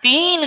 3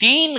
3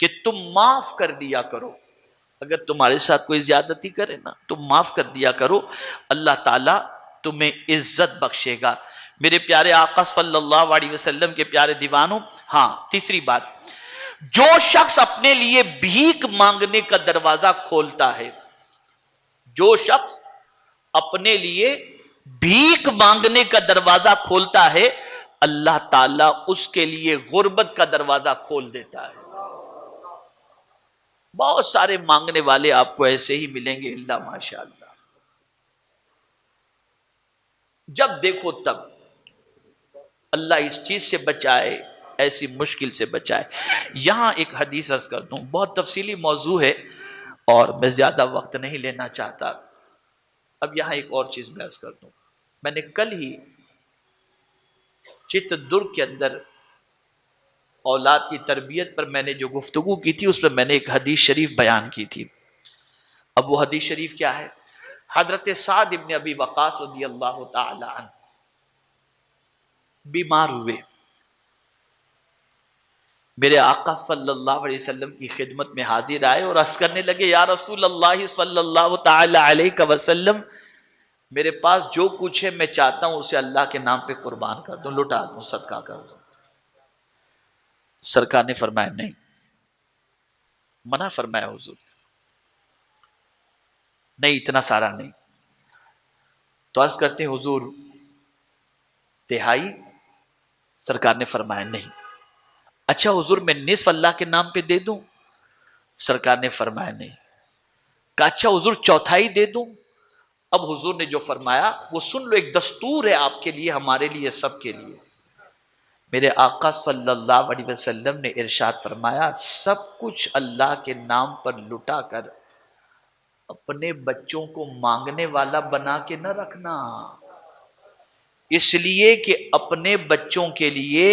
کہ تم معاف کر دیا کرو. اگر تمہارے ساتھ کوئی زیادتی کرے نا تو معاف کر دیا کرو، اللہ تعالیٰ تمہیں عزت بخشے گا. میرے پیارے آقا صلی اللہ علیہ وسلم کے پیارے دیوانوں، ہاں تیسری بات، جو شخص اپنے لیے بھیک مانگنے کا دروازہ کھولتا ہے، جو شخص اپنے لیے بھیک مانگنے کا دروازہ کھولتا ہے، اللہ تعالیٰ اس کے لیے غربت کا دروازہ کھول دیتا ہے. بہت سارے مانگنے والے آپ کو ایسے ہی ملیں گے، اللہ ماشاء اللہ، جب دیکھو تب. اللہ اس چیز سے بچائے، ایسی مشکل سے بچائے. یہاں ایک حدیث عرض کر دوں، بہت تفصیلی موضوع ہے اور میں زیادہ وقت نہیں لینا چاہتا. اب یہاں ایک اور چیز میں عرض کر دوں. میں نے کل ہی چتردرگ کے اندر اولاد کی تربیت پر میں نے جو گفتگو کی تھی، اس پر میں نے ایک حدیث شریف بیان کی تھی. اب وہ حدیث شریف کیا ہے؟ حضرت سعد ابن ابی وقاص رضی اللہ تعالی عنہ بیمار ہوئے، میرے آقا صلی اللہ علیہ وسلم کی خدمت میں حاضر آئے اور عرض کرنے لگے، یا رسول اللہ صلی اللہ تعالی علیہ وسلم، میرے پاس جو کچھ ہے میں چاہتا ہوں اسے اللہ کے نام پہ قربان کر دوں، لٹا دوں، صدقہ کر دوں. سرکار نے فرمایا نہیں، منع فرمایا حضور، نہیں اتنا سارا نہیں. تو عرض کرتے ہیں حضور تہائی؟ سرکار نے فرمایا نہیں. اچھا حضور میں نصف اللہ کے نام پہ دے دوں؟ سرکار نے فرمایا نہیں. کہا اچھا حضور چوتھائی دے دوں؟ اب حضور نے جو فرمایا وہ سن لو، ایک دستور ہے آپ کے لیے، ہمارے لیے، سب کے لیے. میرے آقا صلی اللہ علیہ وسلم نے ارشاد فرمایا، سب کچھ اللہ کے نام پر لٹا کر اپنے بچوں کو مانگنے والا بنا کے نہ رکھنا. اس لیے کہ اپنے بچوں کے لیے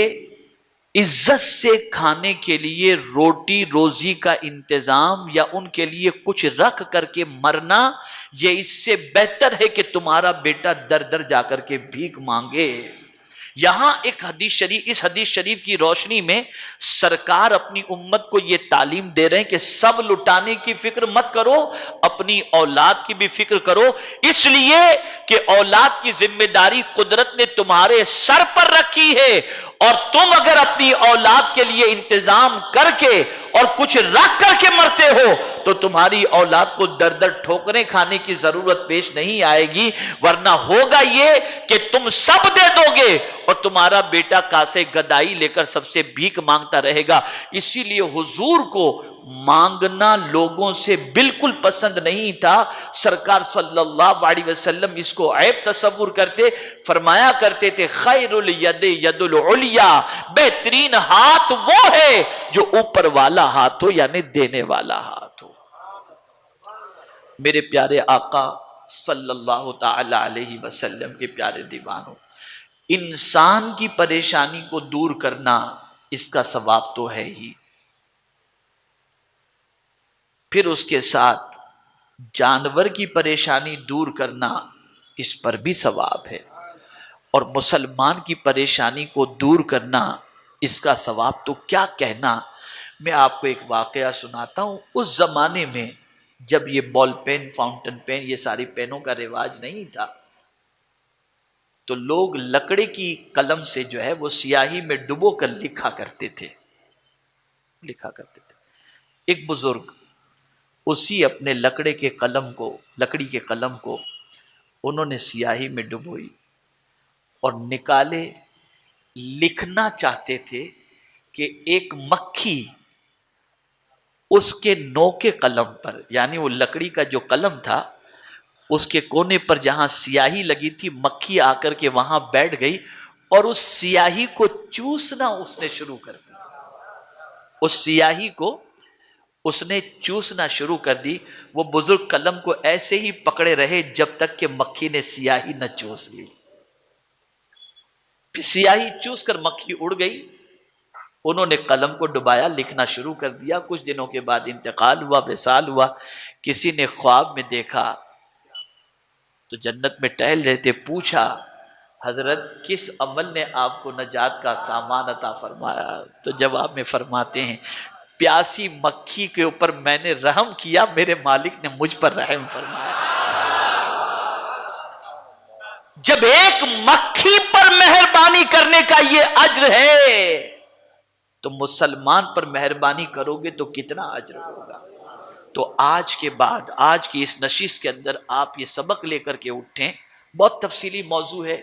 عزت سے کھانے کے لیے روٹی روزی کا انتظام یا ان کے لیے کچھ رکھ کر کے مرنا، یہ اس سے بہتر ہے کہ تمہارا بیٹا در در جا کر کے بھیک مانگے. یہاں ایک حدیث شریف، اس حدیث شریف کی روشنی میں سرکار اپنی امت کو یہ تعلیم دے رہے ہیں کہ سب لٹانے کی فکر مت کرو، اپنی اولاد کی بھی فکر کرو، اس لیے کہ اولاد کی ذمہ داری قدرت نے تمہارے سر پر رکھی ہے، اور تم اگر اپنی اولاد کے لیے انتظام کر کے اور کچھ رکھ کر کے مرتے ہو تو تمہاری اولاد کو در در ٹھوکریں کھانے کی ضرورت پیش نہیں آئے گی، ورنہ ہوگا یہ کہ تم سب دے دو گے اور تمہارا بیٹا کاسے گدائی لے کر سب سے بھیک مانگتا رہے گا. اسی لیے حضور کو مانگنا لوگوں سے بالکل پسند نہیں تھا. سرکار صلی اللہ علیہ وسلم اس کو عیب تصور کرتے، فرمایا کرتے تھے خیر الید ید العلیا، بہترین ہاتھ وہ ہے جو اوپر والا ہاتھ ہو، یعنی دینے والا ہاتھ ہو. میرے پیارے آقا صلی اللہ تعالی علیہ وسلم کے پیارے دیوانوں، انسان کی پریشانی کو دور کرنا اس کا ثواب تو ہے ہی، پھر اس کے ساتھ جانور کی پریشانی دور کرنا اس پر بھی ثواب ہے، اور مسلمان کی پریشانی کو دور کرنا اس کا ثواب تو کیا کہنا. میں آپ کو ایک واقعہ سناتا ہوں. اس زمانے میں جب یہ بال پین، فاؤنٹن پین، یہ ساری پینوں کا رواج نہیں تھا، تو لوگ لکڑی کی قلم سے جو ہے وہ سیاہی میں ڈبو کر لکھا کرتے تھے. ایک بزرگ اسی اپنے لکڑی کے قلم کو انہوں نے سیاہی میں ڈبوئی اور نکالے. لکھنا چاہتے تھے کہ ایک مکھی اس کے نوکے قلم پر، یعنی وہ لکڑی کا جو قلم تھا اس کے کونے پر جہاں سیاہی لگی تھی، مکھی آ کر کے وہاں بیٹھ گئی اور اس سیاہی کو چوسنا اس نے شروع کر دی. اس سیاہی کو اس نے چوسنا شروع کر دی. وہ بزرگ قلم کو ایسے ہی پکڑے رہے جب تک کہ مکھی نے سیاہی نہ چوس لی. پھر سیاہی چوس کر مکھی اڑ گئی. انہوں نے قلم کو ڈبایا، لکھنا شروع کر دیا. کچھ دنوں کے بعد انتقال ہوا، وصال ہوا. کسی نے خواب میں دیکھا تو جنت میں ٹہل رہے تھے، پوچھا حضرت کس عمل نے آپ کو نجات کا سامان عطا فرمایا؟ تو جواب میں فرماتے ہیں پیاسی مکھی کے اوپر میں نے رحم کیا، میرے مالک نے مجھ پر رحم فرمایا۔ جب ایک مکھی پر مہربانی کرنے کا یہ اجر ہے تو مسلمان پر مہربانی کرو گے تو کتنا اجر ہوگا۔ تو آج کے بعد، آج کی اس نشست کے اندر آپ یہ سبق لے کر کے اٹھیں۔ بہت تفصیلی موضوع ہے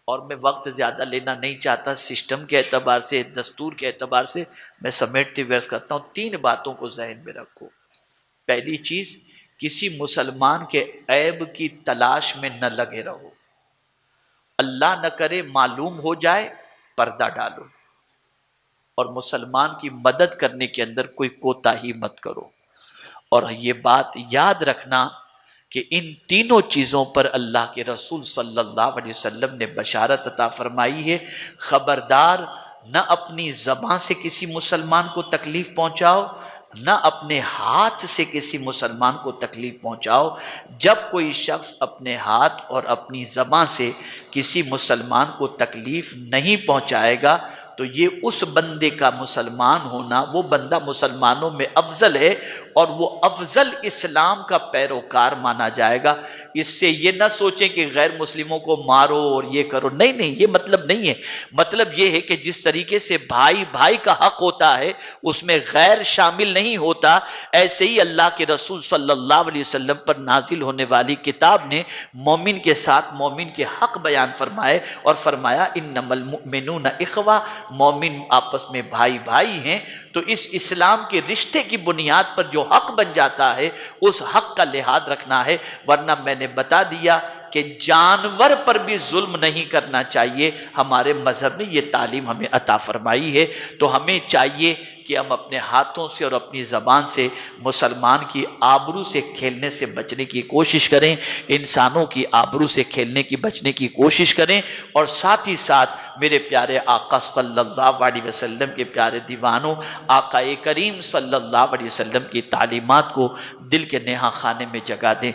اور میں وقت زیادہ لینا نہیں چاہتا، سسٹم کے اعتبار سے، دستور کے اعتبار سے میں سمیٹتے ہوئے عرض کرتا ہوں۔ 3 باتوں کو ذہن میں رکھو۔ پہلی چیز، کسی مسلمان کے عیب کی تلاش میں نہ لگے رہو، اللہ نہ کرے معلوم ہو جائے، پردہ ڈالو، اور مسلمان کی مدد کرنے کے اندر کوئی کوتاہی مت کرو۔ اور یہ بات یاد رکھنا کہ ان تینوں چیزوں پر اللہ کے رسول صلی اللہ علیہ وسلم نے بشارت عطا فرمائی ہے۔ خبردار، نہ اپنی زبان سے کسی مسلمان کو تکلیف پہنچاؤ، نہ اپنے ہاتھ سے کسی مسلمان کو تکلیف پہنچاؤ۔ جب کوئی شخص اپنے ہاتھ اور اپنی زبان سے کسی مسلمان کو تکلیف نہیں پہنچائے گا تو یہ اس بندے کا مسلمان ہونا، وہ بندہ مسلمانوں میں افضل ہے اور وہ افضل اسلام کا پیروکار مانا جائے گا۔ اس سے یہ نہ سوچیں کہ غیر مسلموں کو مارو اور یہ کرو، نہیں نہیں، یہ مطلب نہیں ہے۔ مطلب یہ ہے کہ جس طریقے سے بھائی بھائی کا حق ہوتا ہے اس میں غیر شامل نہیں ہوتا، ایسے ہی اللہ کے رسول صلی اللہ علیہ وسلم پر نازل ہونے والی کتاب نے مومن کے ساتھ مومن کے حق بیان فرمائے اور فرمایا انما المؤمنون اخوہ، مومن آپس میں بھائی بھائی ہیں۔ تو اس اسلام کے رشتے کی بنیاد پر جو حق بن جاتا ہے اس حق کا لحاظ رکھنا ہے، ورنہ میں نے بتا دیا کہ جانور پر بھی ظلم نہیں کرنا چاہیے۔ ہمارے مذہب میں یہ تعلیم ہمیں عطا فرمائی ہے۔ تو ہمیں چاہیے کہ ہم اپنے ہاتھوں سے اور اپنی زبان سے مسلمان کی آبرو سے کھیلنے سے بچنے کی کوشش کریں، انسانوں کی آبرو سے کھیلنے کی بچنے کی کوشش کریں، اور ساتھ ہی ساتھ میرے پیارے آقا صلی اللہ علیہ وسلم کے پیارے دیوانوں، آقا کریم صلی اللہ علیہ وسلم کی تعلیمات کو دل کے نہا خانے میں جگہ دیں۔